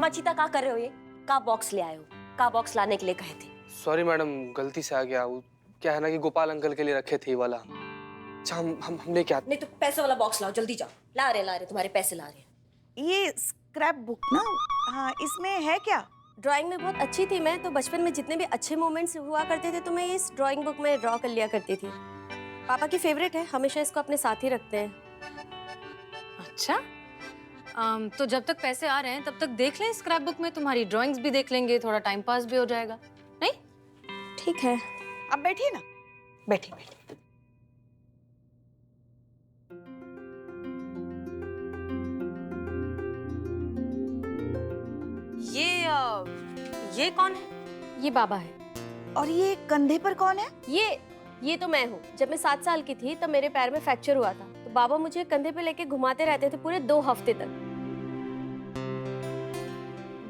अमाचिता का कर रहे हो ये? का बॉक्स ले आए हो? का बॉक्स लाने के लिए कहे थे? सॉरी मैडम, गलती से आ गया। वो क्या है ना कि गोपाल अंकल के लिए रखे थे ये वाला। अच्छा हम लेके आते। नहीं तो पैसे वाला बॉक्स लाओ, जल्दी जाओ। ला रहे तुम्हारे पैसे ला रहे। ये स्क्रैप बुक ना, हाँ इसमें है क्या? ड्राइंग में बहुत अच्छी थी मैं, तो बचपन में जितने भी अच्छे मोमेंट्स हुआ करते थे तो मैं इस ड्राइंग बुक में ड्रॉ कर लिया करती थी। पापा की फेवरेट है, हमेशा इसको अपने साथ ही रखते हैं। अच्छा, तो जब तक पैसे आ रहे हैं तब तक देख लें स्क्रैप बुक में, तुम्हारी ड्राइंग्स भी देख लेंगे, थोड़ा टाइम पास भी हो जाएगा, नहीं? ठीक है, अब बैठिए ना। बैठिए बैठिए। ये कौन है? ये बाबा है। और ये कंधे पर कौन है? ये तो मैं हूँ। जब मैं 7 साल की थी तब मेरे पैर में फ्रैक्चर हुआ था, तो बाबा मुझे कंधे पे लेके घुमाते रहते थे पूरे 2 हफ्ते तक।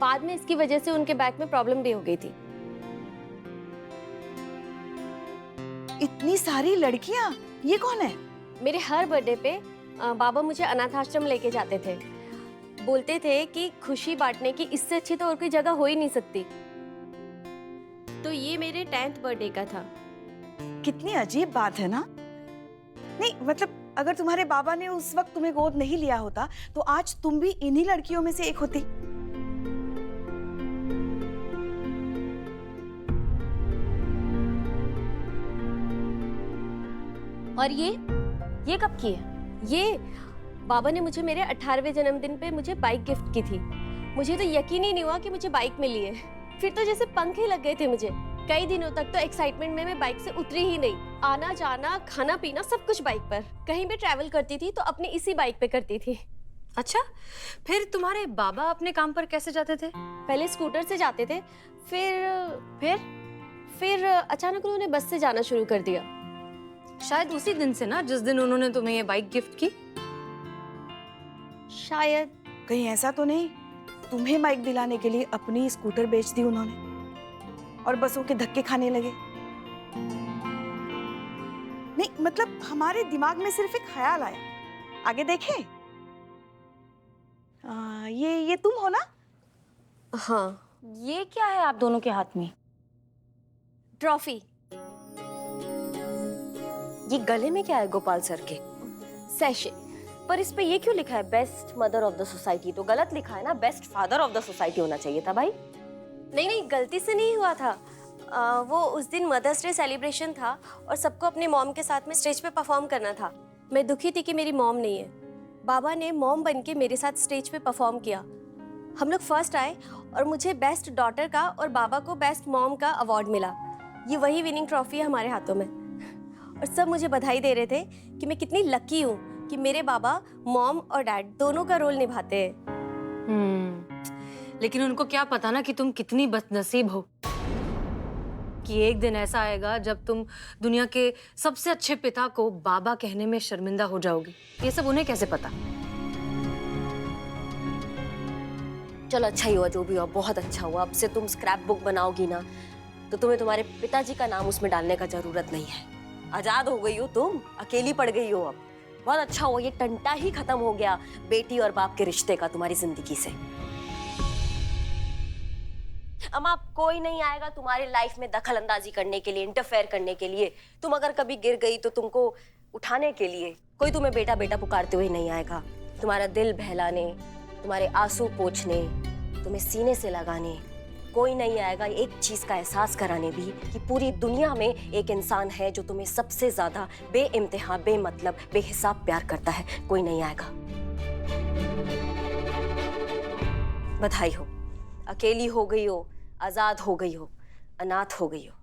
बाद में इसकी वजह से उनके बैक में प्रॉब्लम भी हो गई थी। इतनी सारी लड़कियां, ये कौन है? मेरे हर बर्थडे पे बाबा मुझे अनाथ आश्रम लेके जाते थे। बोलते थे कि खुशी बांटने की इससे अच्छी तो और कोई जगह हो ही नहीं सकती। तो ये मेरे 10th बर्थडे का था। कितनी अजीब बात है ना। नहीं मतलब अगर तुम्हारे बाबा ने उस वक्त तुम्हें गोद नहीं लिया होता तो आज तुम भी इन्हीं लड़कियों में से एक होती। और ये कब की है? ये बाबा ने मुझे मेरे 18वें जन्मदिन पे मुझे बाइक गिफ्ट की थी। मुझे तो यकीन ही नहीं हुआ कि मुझे बाइक मिली है। फिर तो जैसे पंख ही लग गए थे मुझे। कई दिनों तक तो एक्साइटमेंट में मैं बाइक से उतरी ही नहीं। आना जाना खाना पीना सब कुछ बाइक पर। कहीं भी ट्रैवल करती थी तो अपनी इसी बाइक पे करती थी। अच्छा, फिर तुम्हारे बाबा अपने काम पर कैसे जाते थे? पहले स्कूटर से जाते थे, फिर अचानक उन्होंने बस से जाना शुरू कर दिया। शायद उसी दिन से ना जिस दिन उन्होंने तुम्हें ये बाइक गिफ्ट की। शायद। कहीं ऐसा तो नहीं तुम्हें बाइक दिलाने के लिए अपनी स्कूटर बेच दी उन्होंने और बसों के धक्के खाने लगे? नहीं मतलब हमारे दिमाग में सिर्फ एक ख्याल आया। आगे देखें। ये तुम हो ना? हाँ। ये क्या है आप दोनों के हाथ में? ट्रॉफी। ये गले में क्या है गोपाल सर के? सैशे। पर इस पे ये क्यों लिखा है best mother of the society? तो गलत लिखा है ना, best father of the society होना चाहिए था भाई। नहीं गलती से नहीं हुआ था। वो उस दिन मदर्स डे सेलिब्रेशन था और सबको अपने मॉम के साथ में स्टेज पे परफॉर्म करना था। मैं दुखी थी कि मेरी मॉम नहीं है। बाबा ने मॉम बन के मेरे साथ स्टेज पे परफॉर्म किया। हम लोग फर्स्ट आए और मुझे बेस्ट डॉटर का और बाबा को बेस्ट मॉम का अवार्ड मिला। ये वही विनिंग ट्रॉफी है हमारे हाथों में। और सब मुझे बधाई दे रहे थे कि मैं कितनी लकी हूँ कि मेरे बाबा मॉम और डैड दोनों का रोल निभाते हैं। लेकिन उनको क्या पता ना कि तुम कितनी बदनसीब हो, कि एक दिन ऐसा आएगा जब तुम दुनिया के सबसे अच्छे पिता को बाबा कहने में शर्मिंदा हो जाओगी। ये सब उन्हें कैसे पता? चलो अच्छा ही हुआ, जो भी हुआ बहुत अच्छा हुआ। अब से तुम स्क्रैप बुक बनाओगी ना तो तुम्हें तुम्हारे पिताजी का नाम उसमें डालने का जरूरत नहीं है। आजाद हो गई हो तुम, अकेली पड़ गई हो। अब बहुत अच्छा हुआ, ये टंटा ही खत्म हो गया बेटी और बाप के रिश्ते का तुम्हारी जिंदगी से। अम्मा कोई नहीं आएगा तुम्हारी लाइफ में दखल अंदाजी करने के लिए, इंटरफेयर करने के लिए। तुम अगर कभी गिर गई तो तुमको उठाने के लिए कोई तुम्हें बेटा बेटा पुकारते हुए नहीं आएगा। तुम्हारा दिल बहलाने, तुम्हारे आंसू पोंछने, तुम्हें सीने से लगाने कोई नहीं आएगा। एक चीज का एहसास कराने भी कि पूरी दुनिया में एक इंसान है जो तुम्हें सबसे ज्यादा बेइंतहा बेमतलब बेहिसाब प्यार करता है। कोई नहीं आएगा। बधाई हो, अकेली हो गई हो, आजाद हो गई हो, अनाथ हो गई हो।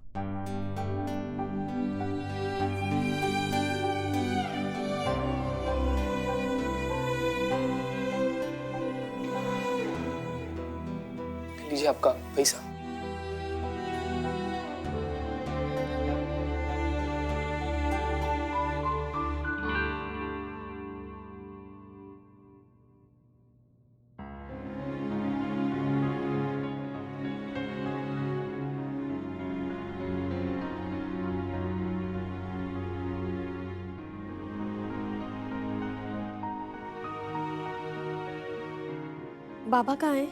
लीजिए आपका पैसा। बाबा कहाँ है?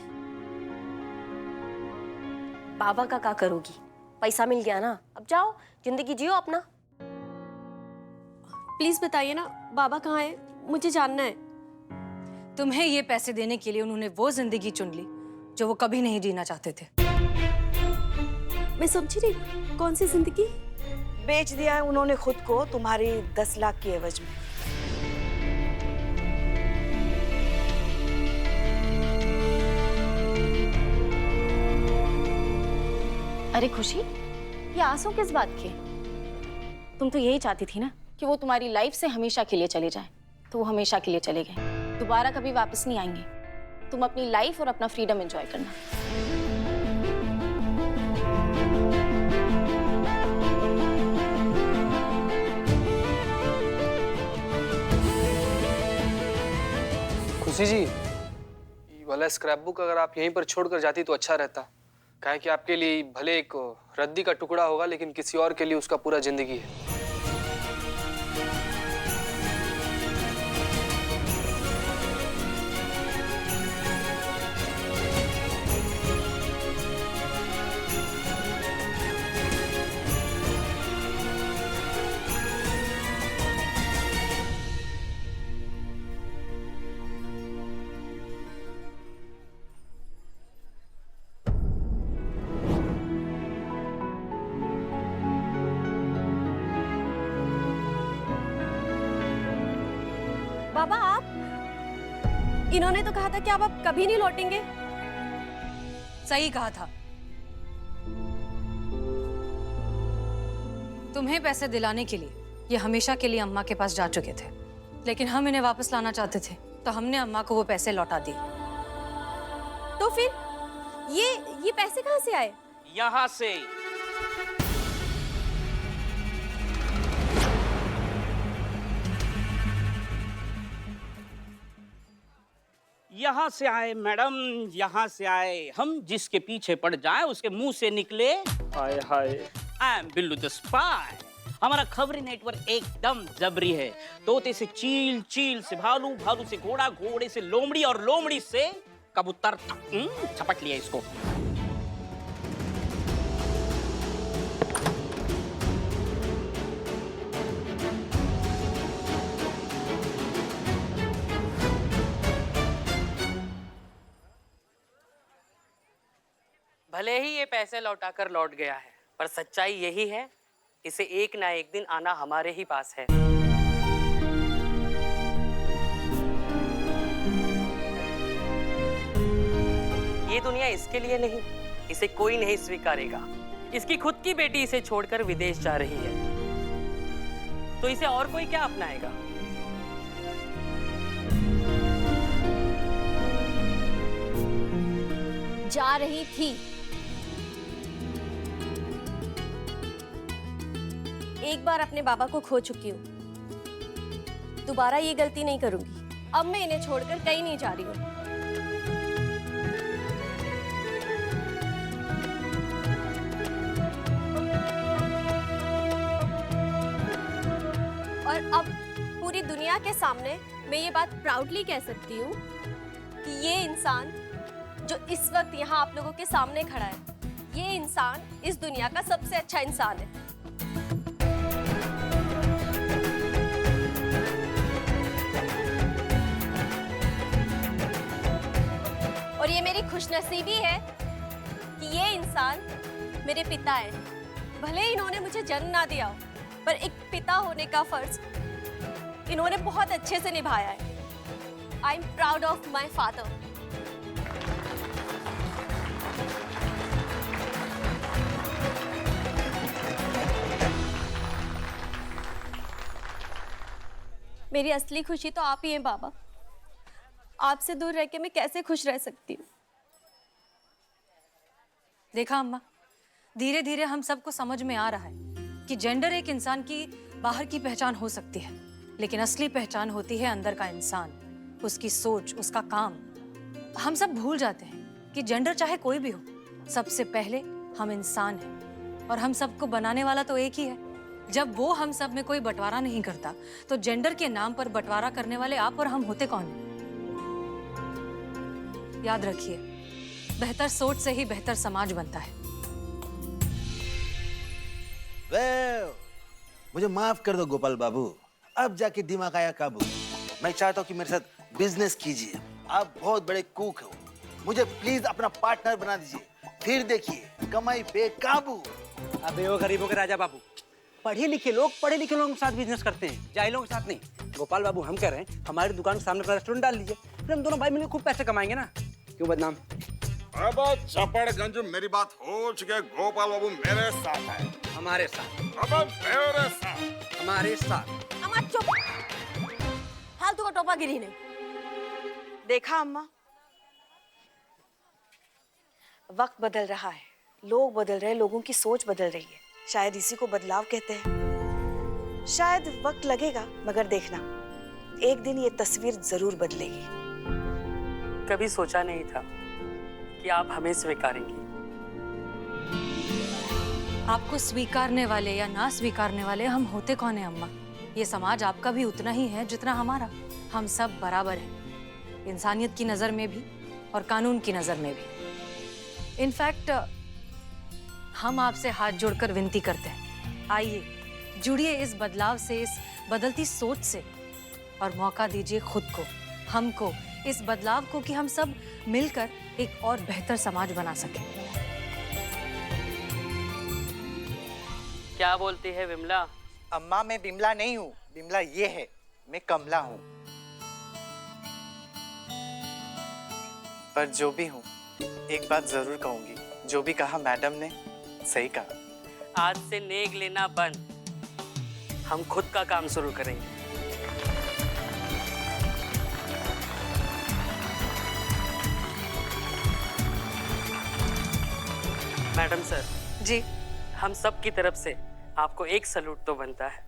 बाबा का क्या करोगी? पैसा मिल गया ना, अब जाओ जिंदगी जियो अपना। प्लीज बताइए ना, बाबा कहाँ है? मुझे जानना है। तुम्हें ये पैसे देने के लिए उन्होंने वो जिंदगी चुन ली जो वो कभी नहीं जीना चाहते थे। मैं समझी नहीं, कौन सी जिंदगी? बेच दिया है उन्होंने खुद को तुम्हारी 10 लाख की एवज में। अरे खुशी, ये आंसू किस बात के? तुम तो यही चाहती थी ना कि वो तुम्हारी लाइफ से हमेशा के लिए चले जाएं। तो वो हमेशा के लिए चले गए, दोबारा कभी वापस नहीं आएंगे। तुम अपनी लाइफ और अपना फ्रीडम एंजॉय करना। खुशी जी, ये वाला स्क्रैप बुक अगर आप यहीं पर छोड़कर जाती तो अच्छा रहता। काहे कि आपके लिए भले एक रद्दी का टुकड़ा होगा, लेकिन किसी और के लिए उसका पूरा जिंदगी है। बाबा आप, इन्होंने तो कहा था कि आप अब कभी नहीं लौटेंगे। सही कहा था। तुम्हें पैसे दिलाने के लिए ये हमेशा के लिए अम्मा के पास जा चुके थे, लेकिन हम इन्हें वापस लाना चाहते थे, तो हमने अम्मा को वो पैसे लौटा दिए। तो फिर ये पैसे कहाँ से आए? यहाँ से। यहाँ से आए मैडम, यहाँ से आए। हम जिसके पीछे पड़ जाएं उसके मुंह से निकले hi hi I am Billu the spy. हमारा खबरी नेटवर्क एकदम जबरी है। तोते से चील, चील से भालू, भालू से घोड़ा, घोड़े से लोमड़ी और लोमड़ी से कबूतर। झपट लिया इसको। भले ही ये पैसे लौटाकर लौट गया है, पर सच्चाई यही है, इसे एक ना एक दिन आना हमारे ही पास है। ये दुनिया इसके लिए नहीं, इसे कोई नहीं स्वीकारेगा। इसकी खुद की बेटी इसे छोड़कर विदेश जा रही है, तो इसे और कोई क्या अपनाएगा? जा रही थी। एक बार अपने बाबा को खो चुकी हूँ, दोबारा ये गलती नहीं करूंगी। अब मैं इन्हें छोड़कर कहीं नहीं जा रही हूँ। और अब पूरी दुनिया के सामने मैं ये बात प्राउडली कह सकती हूँ कि ये इंसान जो इस वक्त यहाँ आप लोगों के सामने खड़ा है, ये इंसान इस दुनिया का सबसे अच्छा इंसान है। और ये मेरी खुशनसीबी है कि ये इंसान मेरे पिता हैं। भले ही इन्होंने मुझे जन्म ना दिया हो, पर एक पिता होने का फर्ज इन्होंने बहुत अच्छे से निभाया है। I am proud of my father. मेरी असली खुशी तो आप ही हैं बाबा। आपसे दूर रह के मैं कैसे खुश रह सकती हूँ? देखा अम्मा, धीरे धीरे हम सबको समझ में आ रहा है कि जेंडर एक इंसान की बाहर की पहचान हो सकती है, लेकिन असली पहचान होती है अंदर का इंसान, उसकी सोच, उसका काम। हम सब भूल जाते हैं कि जेंडर चाहे कोई भी हो, सबसे पहले हम इंसान हैं और हम सबको बनाने वाला तो एक ही है। जब वो हम सब में कोई बंटवारा नहीं करता, तो जेंडर के नाम पर बंटवारा करने वाले आप और हम होते कौन हैं? याद रखिए, बेहतर सोच से ही बेहतर समाज बनता है। वेल, मुझे माफ कर दो गोपाल बाबू, अब जाके दिमाग आया काबू। मैं चाहता हूँ कि मेरे साथ बिजनेस कीजिए। आप बहुत बड़े कुक हो, मुझे प्लीज अपना पार्टनर बना दीजिए, फिर देखिए कमाई बेकाबू। अबे ओ गरीबों के राजा बाबू, पढ़े लिखे लोग पढ़े लिखे लोगों के साथ बिजनेस करते हैं, जाहिलों के साथ नहीं। गोपाल बाबू, हम कह रहे हैं हमारी दुकान के सामने अपना रेस्टोरेंट डाल लीजिए, फिर हम दोनों भाई मिलकर खूब पैसे कमाएंगे ना। क्यों बदनाम? अब चपड़गंज मेरी बात हो चुकी है, गोपाल बाबू मेरे साथ है। हमारे साथ? अब मेरे साथ। हमारे साथ। अम्मा चुप, फालतू का टोपागिरी नहीं। देखा अम्मा, वक्त बदल रहा है, लोग बदल रहे हैं, लोगों की सोच बदल रही है। शायद इसी को बदलाव कहते हैं। शायद वक्त लगेगा, मगर देखना एक दिन ये तस्वीर जरूर बदलेगी। कभी सोचा नहीं था कि आप हमें स्वीकारेंगी। आपको स्वीकारने वाले या ना स्वीकारने वाले हम होते कौन है अम्मा? ये समाज आपका भी उतना ही है जितना हमारा। हम सब बराबर हैं, इंसानियत की नज़र में भी और कानून की नज़र में भी। इनफैक्ट हम आपसे हाथ जोड़कर विनती करते हैं, आइए जुड़िए इस बदलाव से, इस बदलती सोच से, और मौका दीजिए खुद को, हमको, इस बदलाव को, कि हम सब मिलकर एक और बेहतर समाज बना सकें। क्या बोलती है विमला? अम्मा, मैं बिमला नहीं हूँ, बिमला ये है, मैं कमला हूँ। पर जो भी हूँ, एक बात जरूर कहूंगी, जो भी कहा मैडम ने सही कहा। आज से नेग लेना बंद, हम खुद का काम शुरू करेंगे। मैडम सर जी, हम सब की तरफ से आपको एक सैल्यूट तो बनता है।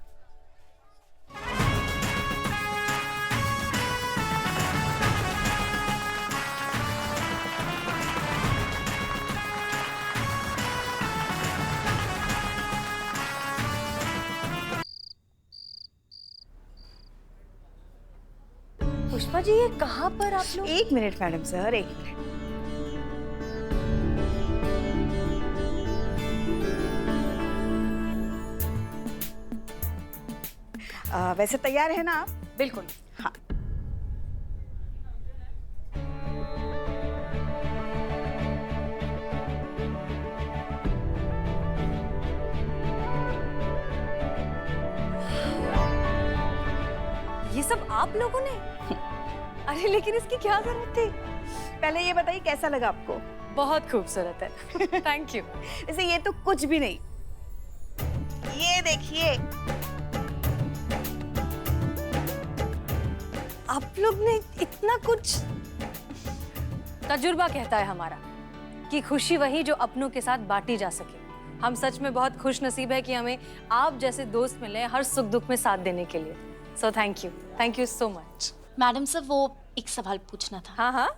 पुष्पा जी, ये कहाँ पर आप लोग? एक मिनट मैडम सर, एक मिनट। वैसे तैयार है ना आप? बिल्कुल। हाँ। ये सब आप लोगों ने? अरे लेकिन इसकी क्या जरूरत थी? पहले ये बताइए कैसा लगा आपको? बहुत खूबसूरत है। Thank you. वैसे ये तो कुछ भी नहीं, ये देखिए, आप लोग ने इतना कुछ। तजुर्बा कहता है हमारा कि खुशी वही जो अपनों के साथ बांटी जा सके। हम सच में बहुत खुश नसीब है कि हमें आप जैसे दोस्त मिले हर सुख दुख में साथ देने के लिए। So thank you so much. Madam sir, वो एक सवाल पूछना था। हाँ हाँ,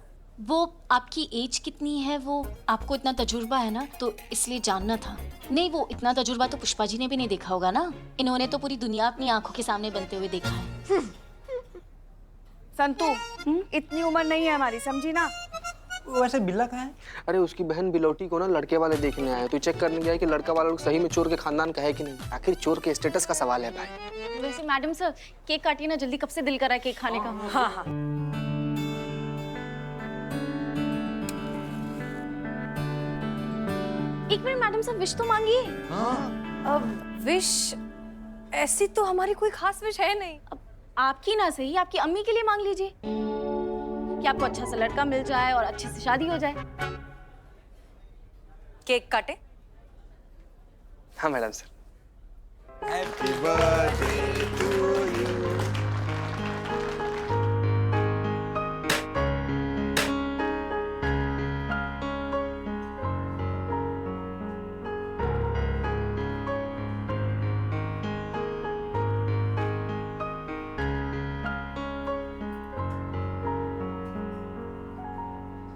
वो आपकी एज कितनी है? वो आपको इतना तजुर्बा है ना, तो इसलिए जानना था। नहीं, वो इतना तजुर्बा तो पुष्पा जी ने भी नहीं देखा होगा ना। इन्होंने तो पूरी दुनिया अपनी आंखों के सामने बनते हुए देखा है। संतू, इतनी उम्र नहीं है हमारी, समझी ना? वैसे बिल्ला कहाँ है? अरे उसकी बहन बिलौटी को ना लड़के वाले देखने आए, तो चेक करने गया कि लड़का वाला लोग सही में चोर के खानदान का है कि नहीं। आखिर चोर के स्टेटस का सवाल है भाई। वैसे मैडम सर, केक काटिए ना जल्दी, कब से दिल करा केक खाने का। हाँ हाँ। एक मिनट मैडम सर, विश तो मांगिए। अब विश ऐसी तो हमारी कोई खास विश है नहीं। अब आपकी ना सही, आपकी अम्मी के लिए मांग लीजिए कि आपको अच्छा सा लड़का मिल जाए और अच्छे से शादी हो जाए। केक काटे? हाँ madam sir. Happy birthday to you.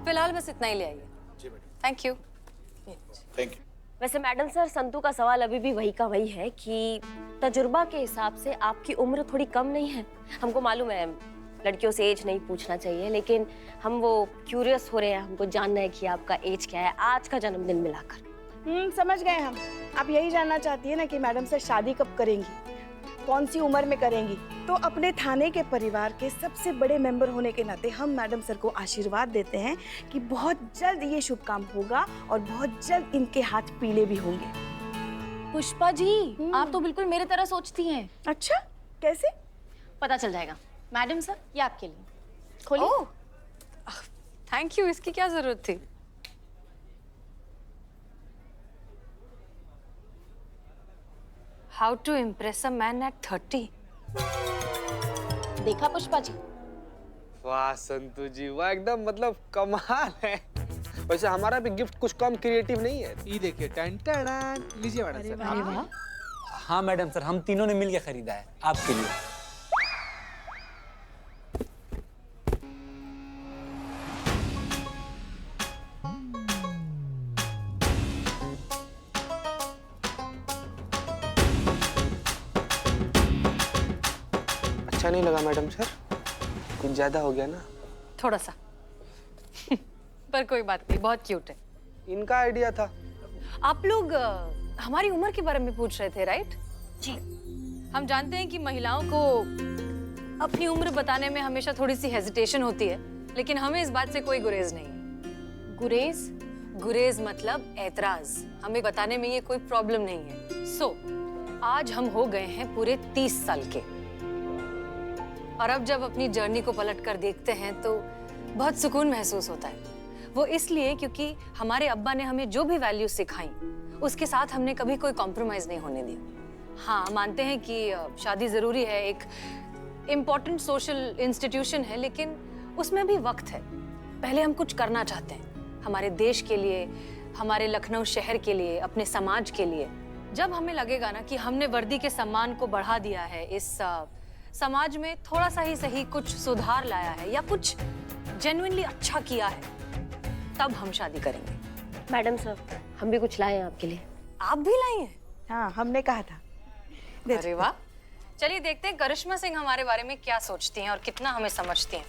फिलहाल बस इतना ही ले आइए। जी madam. Thank you. Thank you. वैसे मैडम सर, संतू का सवाल अभी भी वही का वही है कि तजुर्बा के हिसाब से आपकी उम्र थोड़ी कम नहीं है। हमको मालूम है लड़कियों से एज नहीं पूछना चाहिए, लेकिन हम वो क्यूरियस हो रहे हैं, हमको जानना है कि आपका एज क्या है आज का जन्मदिन मिलाकर। समझ गए हम। आप यही जानना चाहती है ना कि मैडम से शादी कब करेंगी, कौन सी उम्र में करेंगी। तो अपने थाने के परिवार के सबसे बड़े मेंबर होने के नाते हम मैडम सर को आशीर्वाद देते हैं कि बहुत जल्द ये शुभ काम होगा और बहुत जल्द इनके हाथ पीले भी होंगे। पुष्पा जी, आप तो बिल्कुल मेरे तरह सोचती हैं। अच्छा, कैसे? पता चल जाएगा। मैडम सर, ये आपके लिए। खोलिए। Oh, thank you. इसकी क्या जरूरत थी? How to impress a man at 30। देखा पुष्पा जी? वाह संतु जी, वाह, एकदम मतलब कमाल है। वैसे हमारा भी गिफ्ट कुछ कम क्रिएटिव नहीं है। ये देखिए, टन टन, लीजिए मैडम सर। अरे वाह। हाँ मैडम सर, हम तीनों ने मिलकर खरीदा है आपके लिए। अच्छा नहीं लगा मैडम सर? कुछ ज्यादा हो गया ना? थोड़ा सा। पर कोई बात नहीं, बहुत क्यूट है। इनका आइडिया था। आप लोग हमारी उम्र के बारे में पूछ रहे थे, राइट? जी। हम जानते हैं कि महिलाओं को अपनी उम्र बताने में हमेशा थोड़ी सी हेजिटेशन होती है, लेकिन हमें इस बात से कोई गुरेज नहीं है। गुरेज? गुरेज मतलब ऐतराज। हमें बताने में ये कोई प्रॉब्लम नहीं है। सो आज हम हो गए हैं पूरे 30 साल के, और अब जब अपनी जर्नी को पलट कर देखते हैं तो बहुत सुकून महसूस होता है। वो इसलिए क्योंकि हमारे अब्बा ने हमें जो भी वैल्यूज सिखाई, उसके साथ हमने कभी कोई कॉम्प्रोमाइज नहीं होने दिया। हाँ, मानते हैं कि शादी जरूरी है, एक इम्पॉर्टेंट सोशल इंस्टीट्यूशन है, लेकिन उसमें भी वक्त है। पहले हम कुछ करना चाहते हैं हमारे देश के लिए, हमारे लखनऊ शहर के लिए, अपने समाज के लिए। जब हमें लगेगा ना कि हमने वर्दी के सम्मान को बढ़ा दिया है, इस समाज में थोड़ा सा ही सही कुछ सुधार लाया है, या कुछ जेन्युइनली अच्छा किया है, तब हम शादी करेंगे। मैडम सर, हम भी कुछ लाए हैं आपके लिए। आप भी लाई हैं? हाँ, हमने कहा था। अरे वाह। चलिए देखते हैं करिश्मा सिंह हमारे बारे में क्या सोचती हैं और कितना हमें समझती हैं।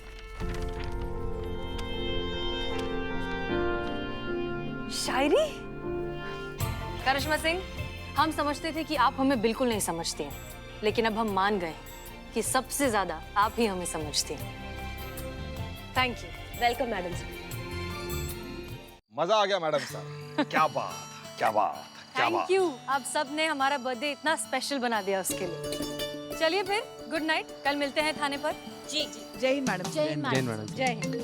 शायरी? करिश्मा सिंह, हम समझते थे कि आप हमें बिल्कुल नहीं समझती हैं, लेकिन अब हम मान गए कि सबसे ज्यादा आप ही हमें समझती हैं। Thank you. Welcome madam sir. मजा आ गया मैडम सर। क्या बात, क्या बात, क्या बात। Thank you. आप सब ने हमारा बर्थडे इतना स्पेशल बना दिया उसके लिए। चलिए फिर, गुड नाइट। कल मिलते हैं थाने पर। जी जी। जय हिंद मैडम। जय हिंद मैडम। जय हिंद।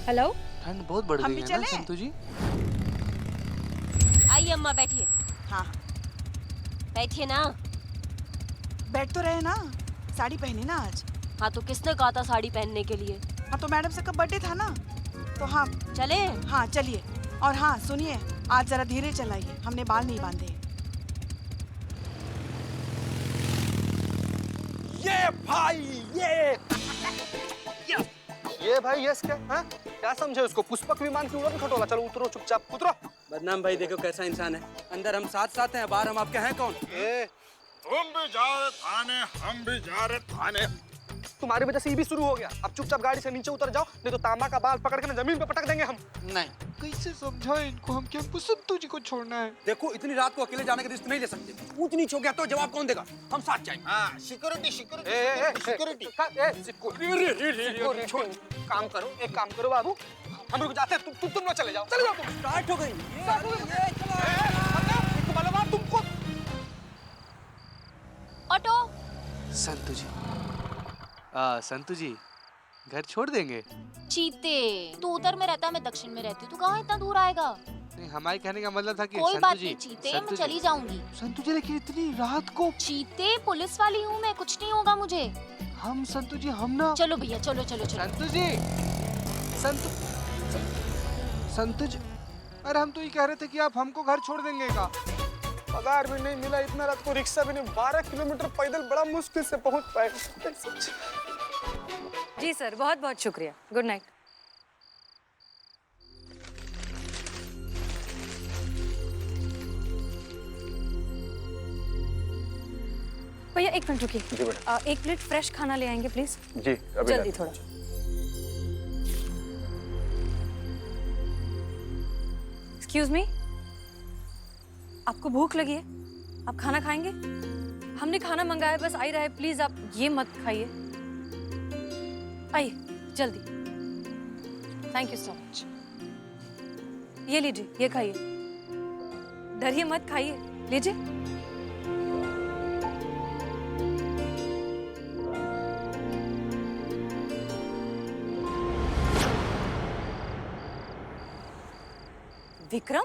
हेलो। ठंड बहुत बढ़ हम गई भी है ना चलें? संतु जी? आइए अम्मा, बैठिए। हाँ, बैठिए ना। बैठ तो रहे ना, साड़ी पहनी ना आज। हाँ, तो किसने कहा था साड़ी पहनने के लिए? हाँ, तो मैडम से कब बर्थडे था ना, तो हाँ। चले? हाँ चलिए। और हाँ सुनिए, आज जरा धीरे चलाइए, हमने बाल नहीं बांधे। ये भाई, ये भाई यस क्या? हाँ? क्या समझे उसको? पुष्पक विमान की उड़न खटोला। चलो उतरो, चुपचाप उतरो। बदनाम भाई, देखो कैसा इंसान है। अंदर हम साथ साथ हैं, बाहर हम आपके हैं कौन? तुम भी जा रहे थाने, हम भी जा रहे थाने। तुम्हारी वजह से ये भी शुरू हो गया। अब चुपचाप गाड़ी से नीचे उतर जाओ, नहीं तो तांबा का बाल पकड़ के ना जमीन पे पटक देंगे हम। नहीं, कैसे समझाएं इनको हम कि हमको संतु जी को छोड़ना है। देखो, इतनी रात को अकेले जाने का रिस्क नहीं ले सकते। ऊंच नीच हो गया तो जवाब कौन देगा? हम साथ जाएंगे। हाँ, सिक्योरिटी, सिक्योरिटी। काम करो, एक काम करो बाबू, हम रुक जाते हैं, तुम लोग चले जाओ। चले जाओ तुम। स्टार्ट हो गई। तुमको ऑटो। संतु जी, संतु जी, घर छोड़ देंगे? चीते, तू उत्तर में रहता, मैं दक्षिण में रहती हूँ। तू कहाँ इतना दूर आएगा? नहीं, हमारे कहने का मतलब था कि कोई संतु बात जी, नहीं चीते, संतु मैं जी, चली जाऊंगी। संतु जी, लेकिन इतनी रात को। चीते, पुलिस वाली हूँ मैं, कुछ नहीं होगा मुझे। हम संतु जी, हम ना। चलो भैया, चलो चलो चलो। संतु जी, संतु जी, अरे हम तो ये कह रहे थे कि आप हमको घर छोड़ देंगे का? पगार भी नहीं मिला, इतना रात को रिक्शा भी नहीं, 12 किलोमीटर पैदल बड़ा मुश्किल से पहुंच पाए। जी सर, बहुत बहुत शुक्रिया। Good night. भैया एक मिनट रुकिए। जी बेटा। एक प्लेट फ्रेश खाना ले आएंगे प्लीज? जी अभी जल्दी थोड़ा। एक्सक्यूज मी, आपको भूख लगी है? आप खाना खाएंगे? हमने खाना मंगाया, बस आ ही रहा है। प्लीज आप ये मत खाइए। आइए जल्दी। Thank you so much. ये लीजिए, ये खाइए। डरिए मत, खाइए, लीजिए। विक्रम,